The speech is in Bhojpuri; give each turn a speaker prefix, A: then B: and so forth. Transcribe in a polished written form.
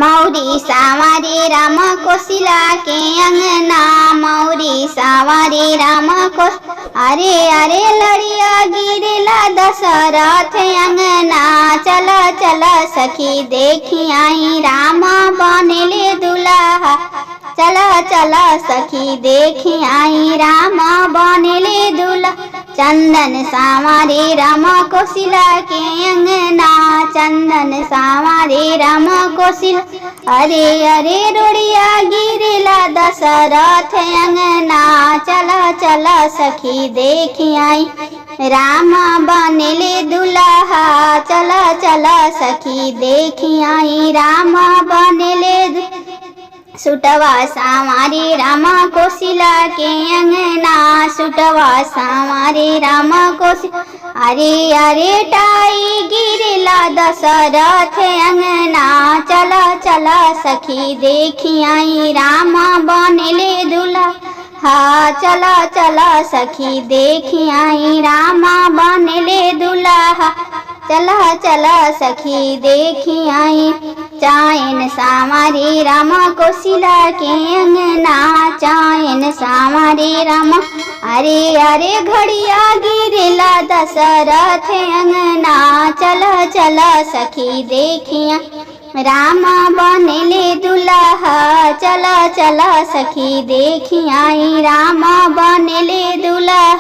A: मौरी सावारे राम कोसिला के अंगना, मौरी सावारे राम को अरे अरे लड़िया गिरेला दशरथ अंगना। चल चल सखी देखी आई राम बनेले दुल्हा, चल चल सखी देखी आई राम बनेले दुल्हा। चंदन सावारे राम कोसिला के अंगना, चंदन सावारे राम कोसिला अरे अरे रोड़िया गिरेला दशरथ अंगना। चल चल सखी देखी आई राम बनेले दुल्हा, चल चल सखी देखी आई राम बनेले। सुटवा सावारे राम कोसिला के अंगना, सुटवा सावारे राम कोसिला अरे अरे टाई गिरेला दशरथ अंगना। चल चल सखी देखी आई राम बनेले दुल्हा, हाँ चल चल सखी देखी आई राम बनेले दुल्हा। चल चल सखी देखी आई चायन सावारे राम कोसिला के अंगना, चायन सावारे राम अरे अरे घड़िया गिरेला दशरथ अंगना। चल चल सखी देखी राम बनेले दुल्हा, चल चल सखी देखी आई राम बनेले दुल्हा।